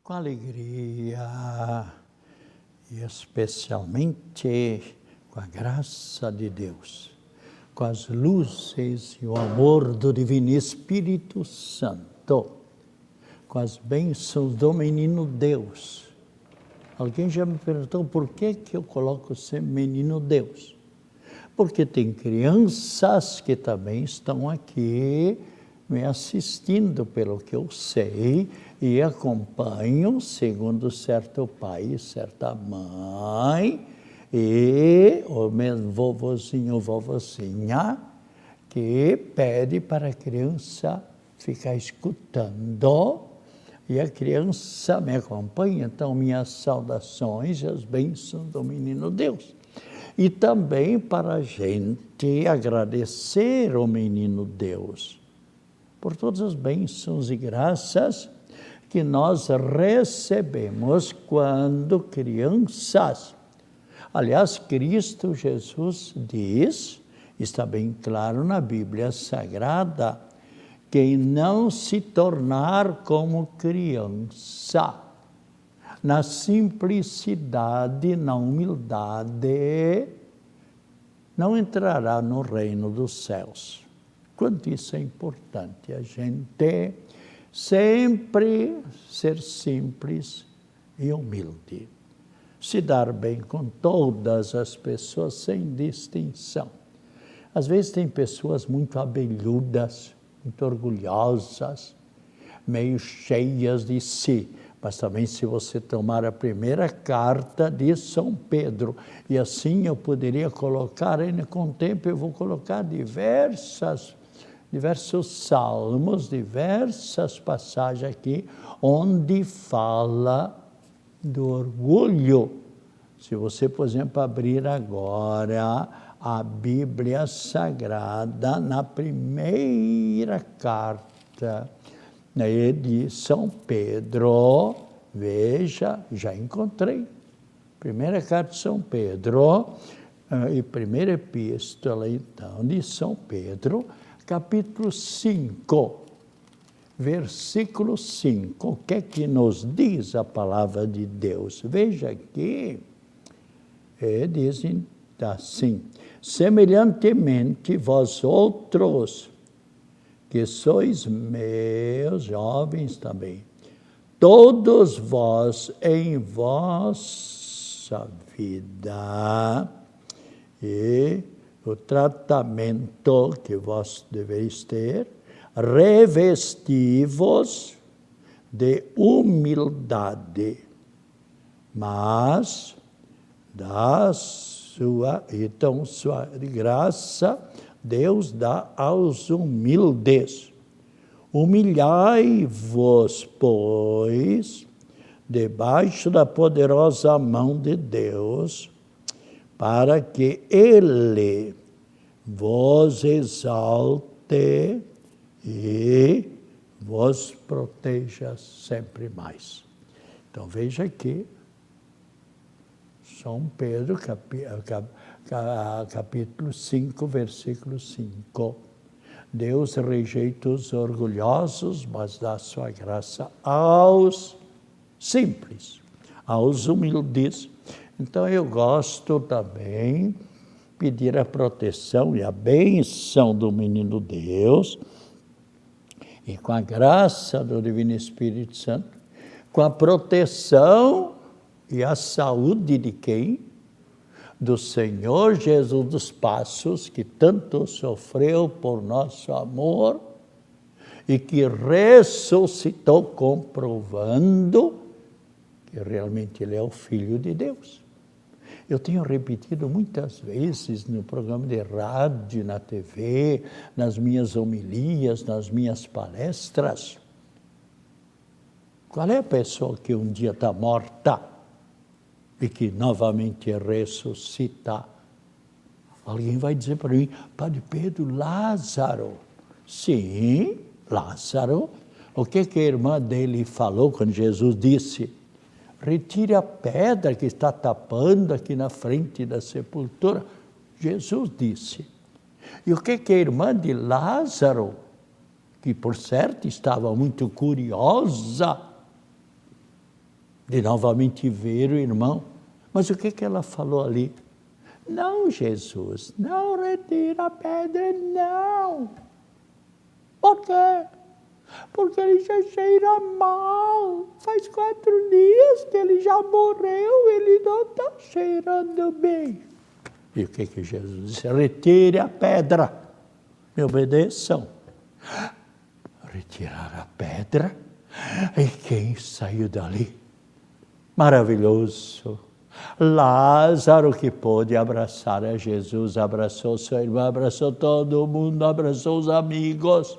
com alegria e especialmente com a graça de Deus, com as luzes e o amor do Divino Espírito Santo, com as bênçãos do Menino Deus. Alguém já me perguntou por que eu coloco sempre Menino Deus? Porque tem crianças que também estão aqui me assistindo, pelo que eu sei, e acompanham, segundo certo pai e certa mãe, e o mesmo vovozinho ou vovozinha, que pede para a criança ficar escutando, e a criança me acompanha. Então, minhas saudações e as bênçãos do Menino Deus. E também para a gente agradecer ao Menino Deus por todas as bênçãos e graças que nós recebemos quando crianças. Aliás, Cristo Jesus diz, está bem claro na Bíblia Sagrada, quem não se tornar como criança, na simplicidade, na humildade, não entrará no reino dos céus. Quanto isso é importante, a gente sempre ser simples e humilde, se dar bem com todas as pessoas sem distinção. Às vezes tem pessoas muito abelhudas, muito orgulhosas, meio cheias de si. Mas também, se você tomar a primeira carta de São Pedro, e assim eu poderia colocar, ainda com o tempo eu vou colocar diversos salmos, diversas passagens aqui, onde fala do orgulho. Se você, por exemplo, abrir agora a Bíblia Sagrada, na primeira carta de São Pedro, veja, já encontrei. Primeira carta de São Pedro, e primeira epístola, então, de São Pedro, capítulo 5, versículo 5. O que é que nos diz a palavra de Deus? Veja aqui, dizem assim: semelhantemente, vós outros, que sois meus, jovens também, todos vós em vossa vida e o tratamento que vós deveis ter, revesti-vos de humildade, mas da sua graça Deus dá aos humildes. Humilhai-vos, pois, debaixo da poderosa mão de Deus, para que Ele vos exalte e vos proteja sempre mais. Então, veja aqui, São Pedro, capítulo 5, versículo 5. Deus rejeita os orgulhosos, mas dá sua graça aos simples, aos humildes. Então, eu gosto também de pedir a proteção e a bênção do Menino Deus, e com a graça do Divino Espírito Santo, com a proteção e a saúde de quem? Do Senhor Jesus dos Passos, que tanto sofreu por nosso amor e que ressuscitou, comprovando que realmente Ele é o Filho de Deus. Eu tenho repetido muitas vezes no programa de rádio, na TV, nas minhas homilias, nas minhas palestras. Qual é a pessoa que um dia está morta e que novamente ressuscita? Alguém vai dizer para mim: Padre Pedro, Lázaro. Sim, Lázaro. O que a irmã dele falou quando Jesus disse: retire a pedra que está tapando aqui na frente da sepultura? Jesus disse. E o que a irmã de Lázaro, que por certo estava muito curiosa, de novamente ver o irmão. Mas o que ela falou ali? Não, Jesus, não retira a pedra, não. Por quê? Porque ele já cheira mal. Faz 4 dias que ele já morreu, ele não está cheirando bem. E o que Jesus disse? Retire a pedra. Me obedeçam. Retirar a pedra. E quem saiu dali? Maravilhoso. Lázaro, que pôde abraçar a Jesus, abraçou sua irmã, abraçou todo mundo, abraçou os amigos.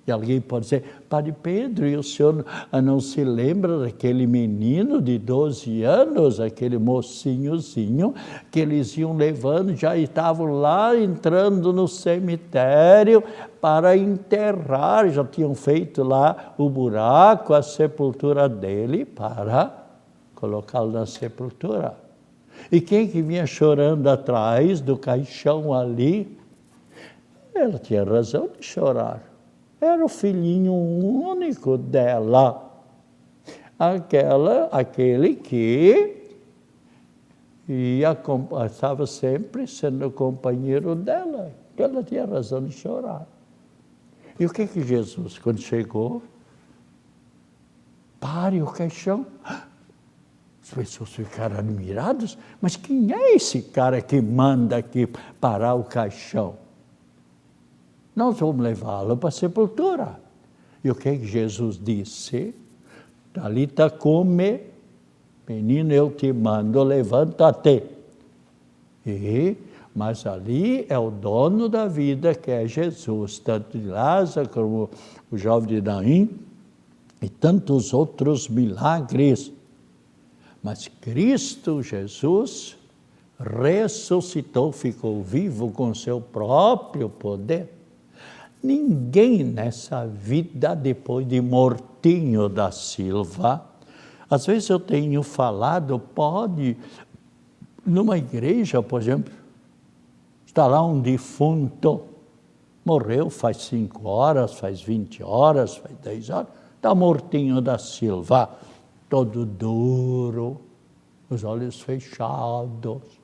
E alguém pode dizer, Padre Pedro, e o senhor não se lembra daquele menino de 12 anos, aquele mocinhozinho, que eles iam levando, já estavam lá entrando no cemitério para enterrar, já tinham feito lá o buraco, a sepultura dele, para colocá-lo na sepultura. E quem que vinha chorando atrás do caixão ali? Ela tinha razão de chorar. Era o filhinho único dela. Aquele que estava sempre sendo companheiro dela. Ela tinha razão de chorar. E o que Jesus, quando chegou, pare o caixão. As pessoas ficaram admiradas. Mas quem é esse cara que manda aqui parar o caixão? Nós vamos levá-lo para a sepultura. E o que Jesus disse? Talita come, menino, eu te mando, levanta-te. Mas ali é o dono da vida, que é Jesus, tanto de Lázaro como o jovem de Naim, e tantos outros milagres. Mas Cristo Jesus ressuscitou, ficou vivo com seu próprio poder. Ninguém nessa vida, depois de mortinho da Silva, às vezes eu tenho falado, pode, numa igreja, por exemplo, está lá um defunto, morreu faz 5 horas, faz 20 horas, faz 10 horas, está mortinho da Silva, todo duro, os olhos fechados.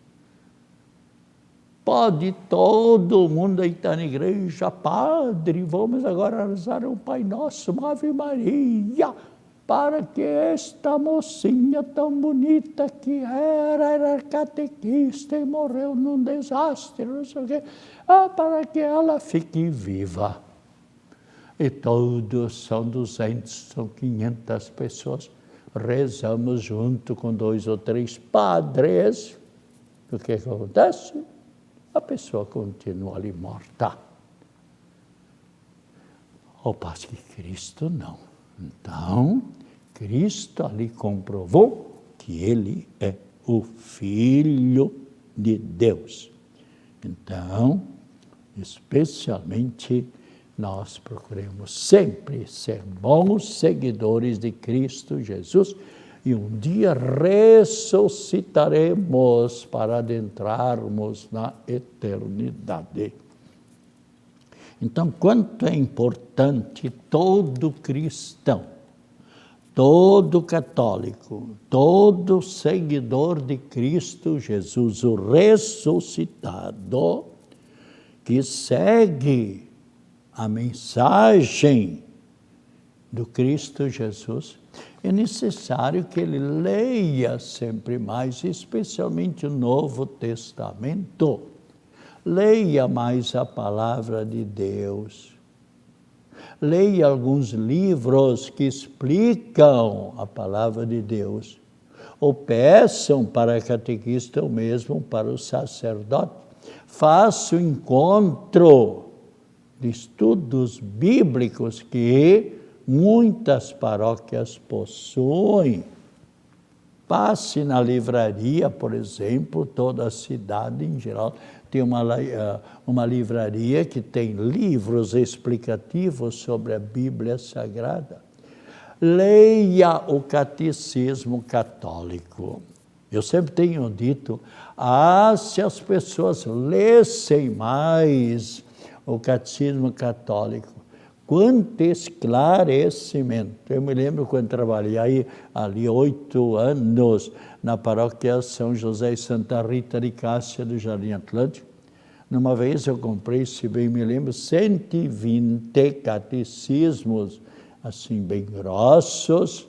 Pode todo mundo estar na igreja, Padre, vamos agora rezar um Pai Nosso, uma Ave Maria, para que esta mocinha tão bonita que era catequista e morreu num desastre, não sei o quê, para que ela fique viva. E todos são 200, são 500 pessoas. Rezamos junto com 2 ou 3 padres. O que acontece? A pessoa continua ali morta. Ao passo que Cristo não. Então, Cristo ali comprovou que Ele é o Filho de Deus. Então, especialmente, nós procuramos sempre ser bons seguidores de Cristo Jesus, e um dia ressuscitaremos para adentrarmos na eternidade. Então, quanto é importante todo cristão, todo católico, todo seguidor de Cristo Jesus, o ressuscitado, que segue a mensagem do Cristo Jesus, é necessário que ele leia sempre mais, especialmente o Novo Testamento. Leia mais a palavra de Deus. Leia alguns livros que explicam a palavra de Deus. Ou peçam para a catequista ou mesmo para o sacerdote. Faça o encontro de estudos bíblicos que muitas paróquias possuem. Passe na livraria, por exemplo, toda a cidade em geral tem uma livraria que tem livros explicativos sobre a Bíblia Sagrada. Leia o Catecismo Católico. Eu sempre tenho dito, se as pessoas lessem mais o Catecismo Católico, quanto esclarecimento. Eu me lembro quando trabalhei ali 8 anos na paróquia São José e Santa Rita de Cássia do Jardim Atlântico. Numa vez eu comprei, se bem me lembro, 120 catecismos, assim, bem grossos,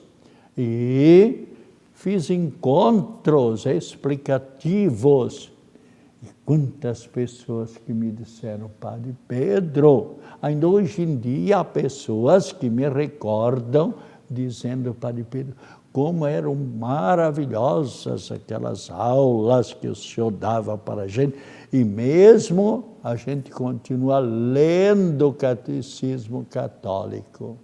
e fiz encontros explicativos. E quantas pessoas que me disseram, Padre Pedro, ainda hoje em dia há pessoas que me recordam dizendo, Padre Pedro, como eram maravilhosas aquelas aulas que o senhor dava para a gente, e mesmo a gente continua lendo o catecismo católico.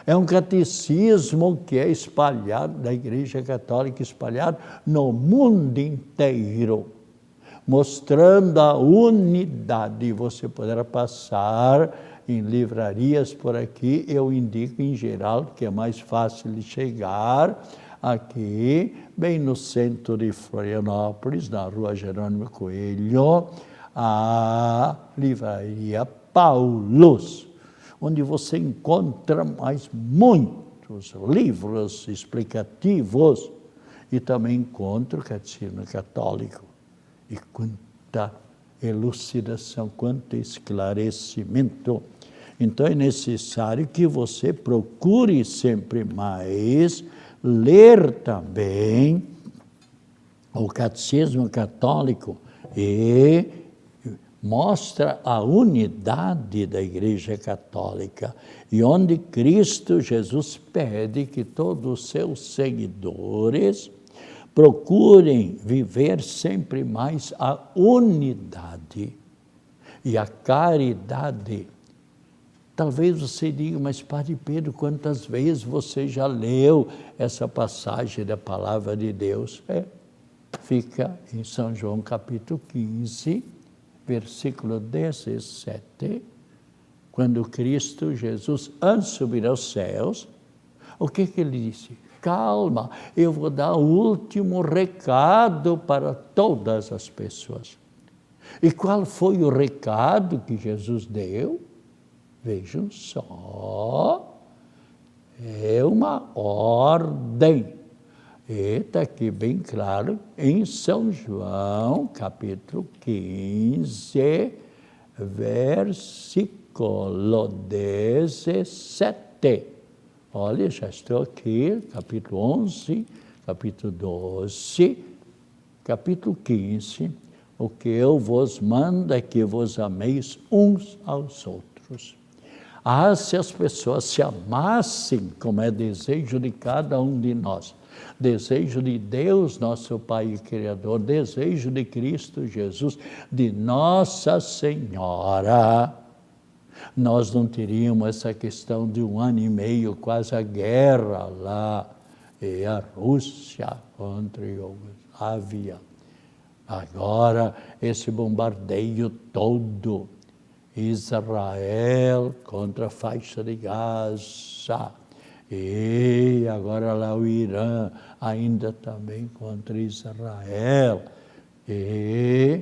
É um catecismo que é espalhado, da Igreja Católica, espalhado no mundo inteiro, mostrando a unidade. Você poderá passar em livrarias por aqui, eu indico em geral, que é mais fácil de chegar, aqui, bem no centro de Florianópolis, na rua Jerônimo Coelho, a livraria Paulus, onde você encontra mais muitos livros explicativos e também encontra o Catecismo Católico. E quanta elucidação, quanto esclarecimento. Então é necessário que você procure sempre mais ler também o Catecismo Católico e mostra a unidade da Igreja Católica e onde Cristo Jesus pede que todos os seus seguidores procurem viver sempre mais a unidade e a caridade. Talvez você diga, mas Padre Pedro, quantas vezes você já leu essa passagem da Palavra de Deus? Fica em São João capítulo 15, versículo 17, quando Cristo Jesus, antes de subir aos céus, o que ele disse? Calma, eu vou dar o último recado para todas as pessoas. E qual foi o recado que Jesus deu? Vejam só, é uma ordem. E está aqui bem claro, em São João, capítulo 15, versículo 17. Olha, já estou aqui, capítulo 11, capítulo 12, capítulo 15. O que eu vos mando é que vos ameis uns aos outros. Se as pessoas se amassem, como é desejo de cada um de nós, desejo de Deus, nosso Pai e Criador, desejo de Cristo Jesus, de Nossa Senhora, nós não teríamos essa questão de 1 ano e meio, quase a guerra lá, e a Rússia contra a Iugoslávia. Agora, esse bombardeio todo, Israel contra a faixa de Gaza, e agora lá o Irã, ainda também contra Israel, e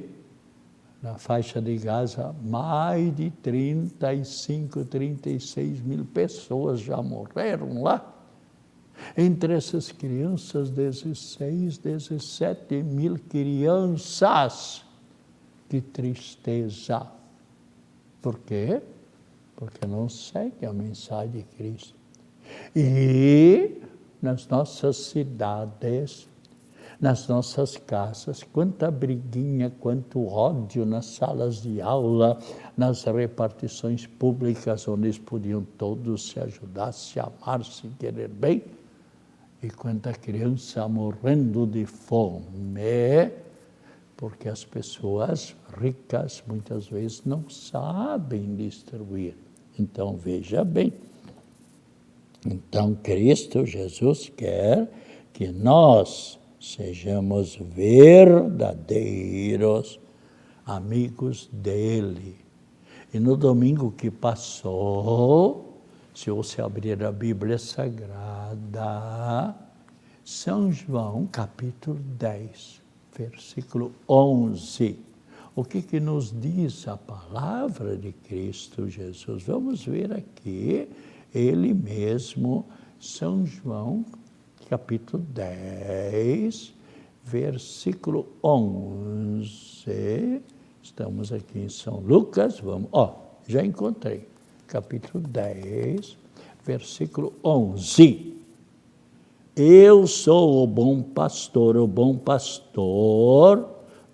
na faixa de Gaza, mais de 35, 36 mil pessoas já morreram lá. Entre essas crianças, 16, 17 mil crianças. Que tristeza. Por quê? Porque não segue a mensagem de Cristo. E nas nossas cidades, nas nossas casas, quanta briguinha, quanto ódio nas salas de aula, nas repartições públicas, onde eles podiam todos se ajudar, se amar, se querer bem. E quanta criança morrendo de fome, porque as pessoas ricas muitas vezes não sabem distribuir. Então, veja bem. Então, Cristo Jesus quer que nós sejamos verdadeiros amigos dele. E no domingo que passou, se você abrir a Bíblia Sagrada, São João, capítulo 10, versículo 11, O que nos diz a palavra de Cristo Jesus? Vamos ver aqui, ele mesmo, São João, capítulo 10, versículo 11. Estamos aqui em São Lucas, vamos, já encontrei. Capítulo 10, versículo 11. Eu sou o bom pastor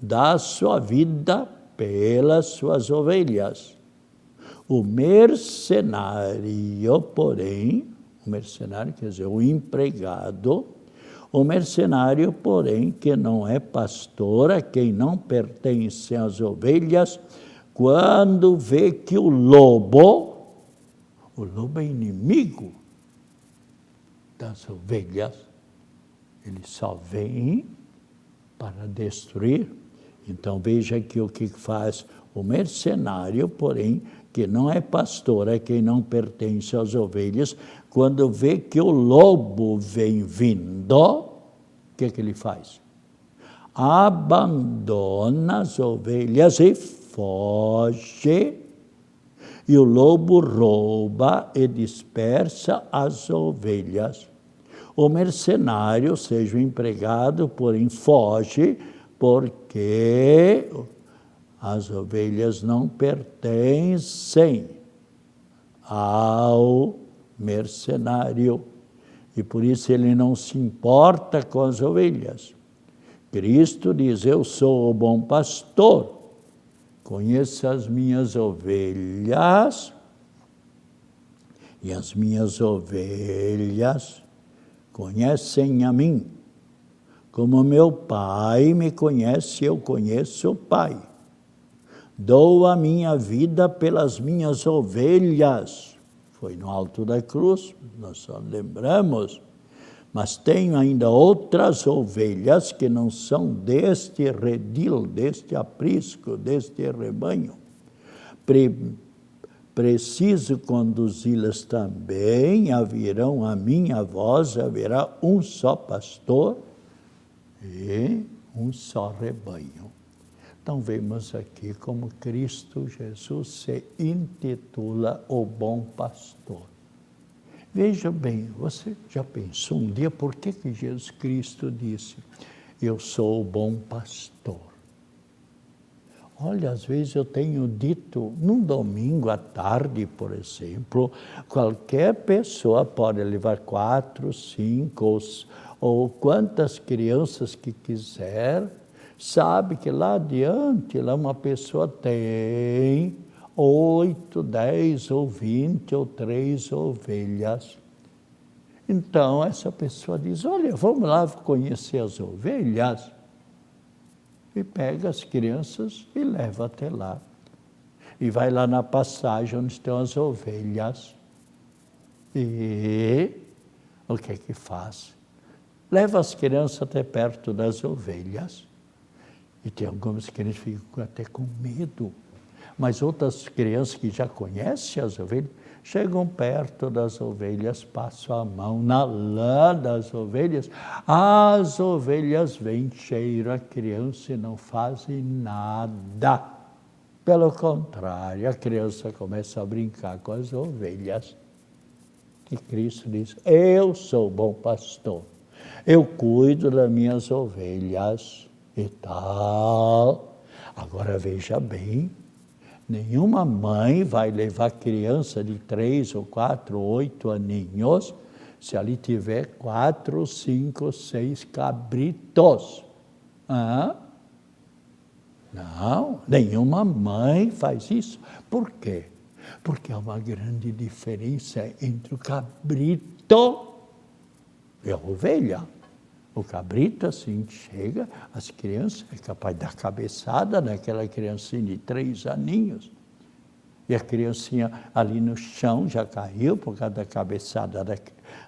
dá sua vida pelas suas ovelhas. O mercenário, porém, o mercenário quer dizer o empregado, o mercenário, porém, que não é pastor, a quem não pertencem as ovelhas, quando vê que o lobo é inimigo das ovelhas, ele só vem para destruir. Então veja aqui o que faz o mercenário, porém, que não é pastor, é quem não pertence às ovelhas, quando vê que o lobo vem vindo, o que ele faz? Abandona as ovelhas e foge, e o lobo rouba e dispersa as ovelhas. O mercenário, ou seja, o empregado, porém, foge, porque as ovelhas não pertencem ao mercenário. E por isso ele não se importa com as ovelhas. Cristo diz, eu sou o bom pastor, conheço as minhas ovelhas, e as minhas ovelhas conhecem a mim. Como meu Pai me conhece, eu conheço o Pai. Dou a minha vida pelas minhas ovelhas. Foi no alto da cruz, nós só lembramos. Mas tenho ainda outras ovelhas que não são deste redil, deste aprisco, deste rebanho. Preciso conduzi-las também, haverão a minha voz, haverá um só pastor e um só rebanho. Então vemos aqui como Cristo Jesus se intitula o bom pastor. Veja bem, você já pensou um dia por que Jesus Cristo disse, eu sou o bom pastor? Olha, às vezes eu tenho dito, num domingo à tarde, por exemplo, qualquer pessoa pode levar 4, 5 ou quantas crianças que quiser, sabe que lá adiante, lá uma pessoa tem 8, 10 ou 20 ou 3 ovelhas. Então, essa pessoa diz, olha, vamos lá conhecer as ovelhas. E pega as crianças e leva até lá. E vai lá na passagem onde estão as ovelhas. E o que é que faz? Leva as crianças até perto das ovelhas. E tem algumas crianças que ficam até com medo. Mas outras crianças que já conhecem as ovelhas, chegam perto das ovelhas, passam a mão na lã das ovelhas, as ovelhas veem cheiro a criança e não fazem nada. Pelo contrário, a criança começa a brincar com as ovelhas. E Cristo diz, eu sou o bom pastor, eu cuido das minhas ovelhas e tal. Agora veja bem, nenhuma mãe vai levar criança de 3 ou 4, 8 aninhos, se ali tiver 4, 5, 6 cabritos. Não, nenhuma mãe faz isso. Por quê? Porque há uma grande diferença entre o cabrito e a ovelha. O cabrito, assim, chega, as crianças, é capaz de dar cabeçada naquela criancinha de 3 aninhos. E a criancinha ali no chão já caiu por causa da cabeçada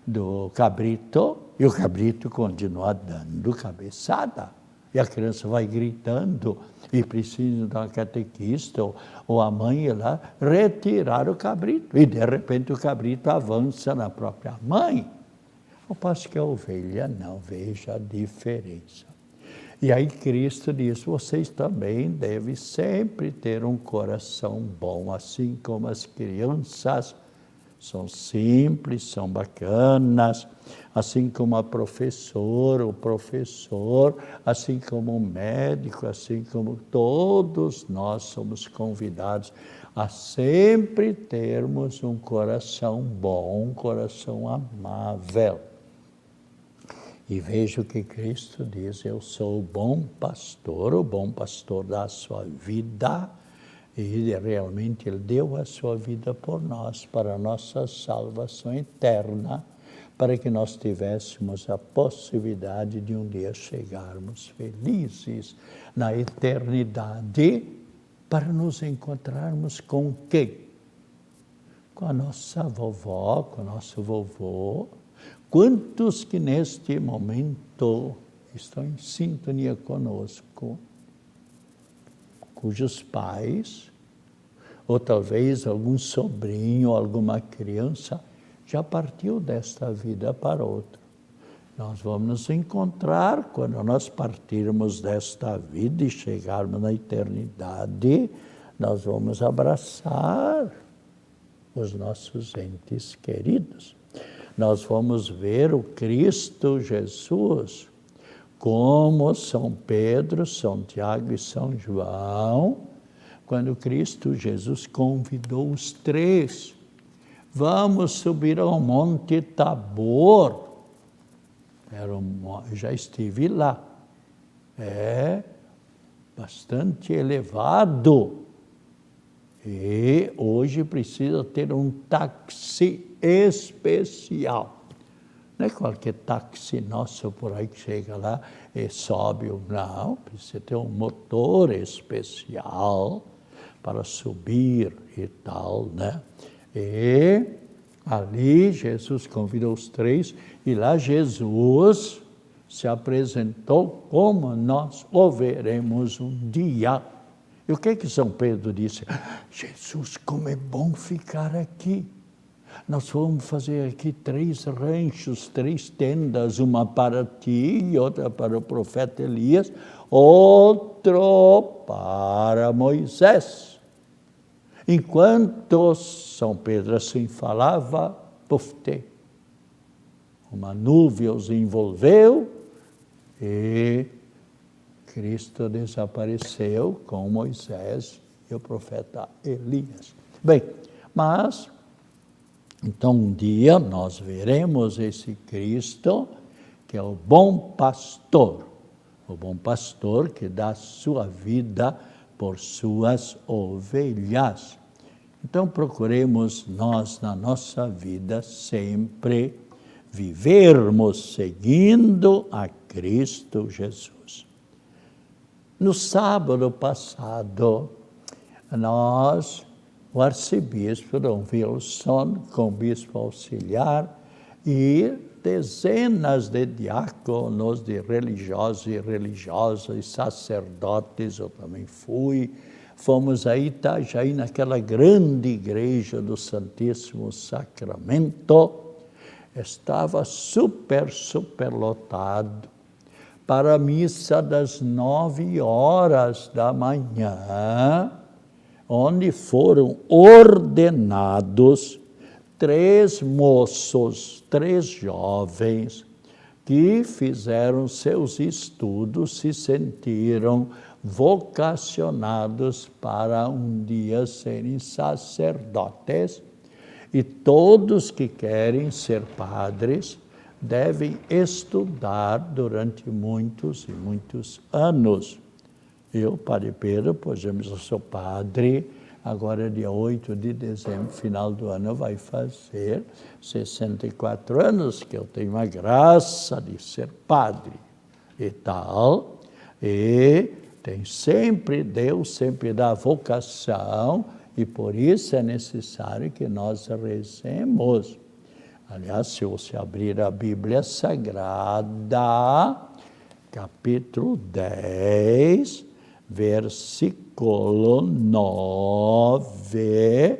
do cabrito, e o cabrito continua dando cabeçada. E a criança vai gritando, e precisa de uma catequista, ou a mãe ir lá retirar o cabrito. E de repente o cabrito avança na própria mãe. Ao passo que a ovelha não, veja a diferença. E aí Cristo diz, vocês também devem sempre ter um coração bom, assim como as crianças são simples, são bacanas, assim como a professora, o professor, assim como o médico, assim como todos nós somos convidados a sempre termos um coração bom, um coração amável. E veja o que Cristo diz, eu sou o bom pastor dá a sua vida, e realmente Ele deu a sua vida por nós, para a nossa salvação eterna, para que nós tivéssemos a possibilidade de um dia chegarmos felizes na eternidade, para nos encontrarmos com quem? Com a nossa vovó, com o nosso vovô. Quantos que neste momento estão em sintonia conosco, cujos pais, ou talvez algum sobrinho, alguma criança, já partiu desta vida para outra. Nós vamos nos encontrar quando nós partirmos desta vida e chegarmos na eternidade, nós vamos abraçar os nossos entes queridos. Nós vamos ver o Cristo Jesus, como São Pedro, São Tiago e São João, quando Cristo Jesus convidou os três, vamos subir ao Monte Tabor. Já estive lá, é bastante elevado, e hoje precisa ter um táxi especial. Não é qualquer táxi nosso por aí que chega lá e sobe, não, precisa ter um motor especial para subir e tal, né? E ali Jesus convidou os três, e lá Jesus se apresentou como nós o veremos um dia. E o que São Pedro disse? Jesus, como é bom ficar aqui. Nós vamos fazer aqui 3 ranchos, 3 tendas, uma para ti e outra para o profeta Elias, outro para Moisés. Enquanto São Pedro assim falava, pufte, uma nuvem os envolveu e Cristo desapareceu com Moisés e o profeta Elias. Bem, mas então um dia nós veremos esse Cristo, que é o bom pastor que dá sua vida por suas ovelhas. Então procuremos nós na nossa vida sempre vivermos seguindo a Cristo Jesus. No sábado passado, o arcebispo Dom Wilson, com o bispo auxiliar, e dezenas de diáconos, de religiosos e religiosas, sacerdotes, eu também fui, fomos a Itajaí, naquela grande igreja do Santíssimo Sacramento, estava super lotado, para a missa das 9h da manhã, onde foram ordenados 3 moços, 3 jovens, que fizeram seus estudos, se sentiram vocacionados para um dia serem sacerdotes, e todos que querem ser padres devem estudar durante muitos e muitos anos. Eu, Padre Pedro, pois eu sou padre, agora dia 8 de dezembro, final do ano, vai fazer 64 anos que eu tenho a graça de ser padre e tal, e Deus sempre dá vocação, e por isso é necessário que nós rezemos. Aliás, se você abrir a Bíblia Sagrada, capítulo 10, versículo 9,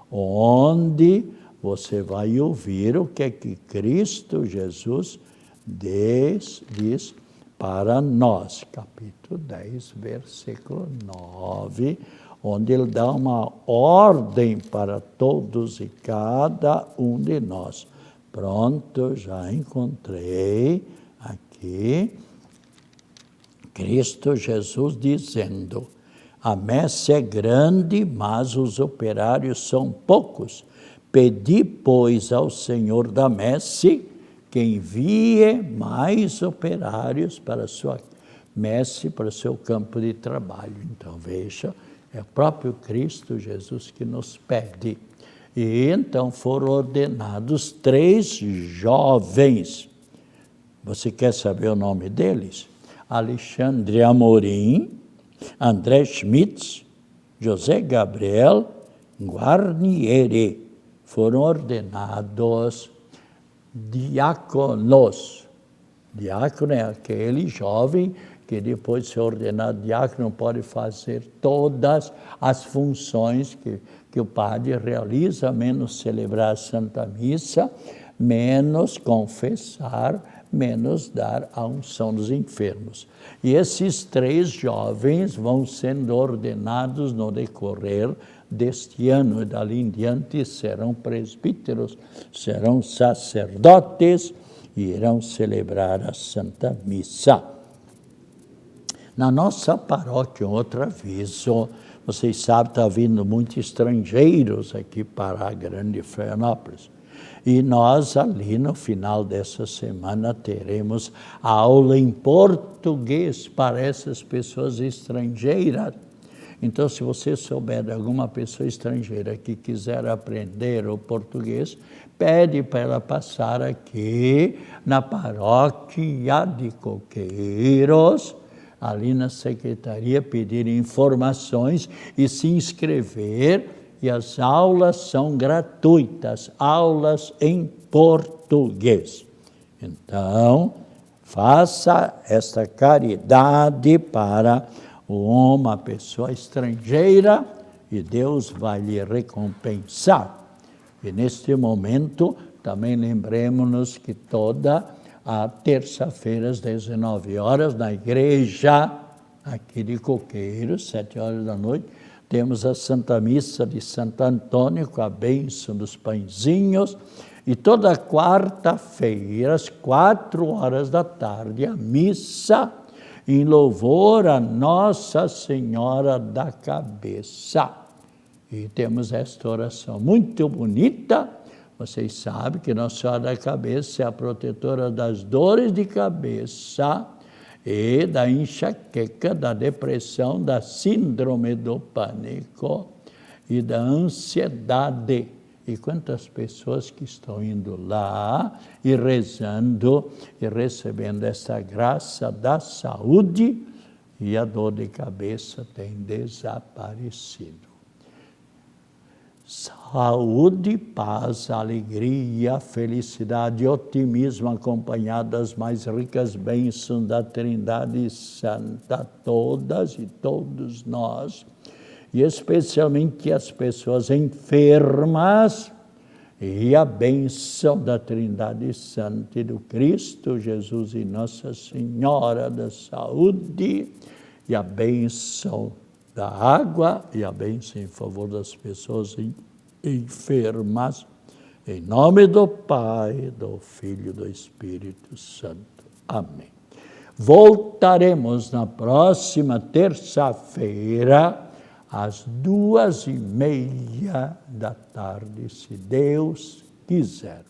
onde você vai ouvir o que Cristo Jesus diz para nós, capítulo 10, versículo 9, onde ele dá uma ordem para todos e cada um de nós. Pronto, já encontrei aqui Cristo Jesus dizendo: a messe é grande, mas os operários são poucos. Pedi, pois, ao Senhor da messe que envie mais operários para a sua messe, para o seu campo de trabalho. Então, veja, é o próprio Cristo Jesus que nos pede. E então foram ordenados 3 jovens. Você quer saber o nome deles? Alexandre Amorim, André Schmitz, José Gabriel Guarnieri. Foram ordenados diáconos. Diácono é aquele jovem que depois de ser ordenado diácono pode fazer todas as funções que o padre realiza, menos celebrar a Santa Missa, menos confessar, menos dar a unção dos enfermos. E esses 3 jovens vão sendo ordenados no decorrer deste ano, e dali em diante serão presbíteros, serão sacerdotes e irão celebrar a Santa Missa. Na nossa paróquia, um outro aviso, vocês sabem, está vindo muitos estrangeiros aqui para a Grande Florianópolis. E nós ali no final dessa semana teremos aula em português para essas pessoas estrangeiras. Então, se você souber de alguma pessoa estrangeira que quiser aprender o português, pede para ela passar aqui na paróquia de Coqueiros, ali na secretaria, pedir informações e se inscrever. E as aulas são gratuitas, aulas em português. Então, faça esta caridade para uma pessoa estrangeira e Deus vai lhe recompensar. E neste momento, também lembremos-nos que toda a terça-feira, às 19 horas, na igreja aqui de Coqueiros, 7 horas da noite, temos a Santa Missa de Santo Antônio, com a bênção dos pãezinhos, e toda quarta-feira, às 4 horas da tarde, a missa em louvor a Nossa Senhora da Cabeça. E temos esta oração muito bonita. Vocês sabem que Nossa Senhora da Cabeça é a protetora das dores de cabeça e da enxaqueca, da depressão, da síndrome do pânico e da ansiedade. E quantas pessoas que estão indo lá e rezando e recebendo essa graça da saúde, e a dor de cabeça tem desaparecido. Saúde, paz, alegria, felicidade e otimismo, acompanhados das mais ricas bênçãos da Trindade Santa, todas e todos nós, e especialmente as pessoas enfermas, e a bênção da Trindade Santa e do Cristo Jesus e Nossa Senhora da Saúde, e a bênção da água e a bênção em favor das pessoas enfermas, em nome do Pai, do Filho e do Espírito Santo. Amém. Voltaremos na próxima terça-feira, às 2:30 da tarde, se Deus quiser.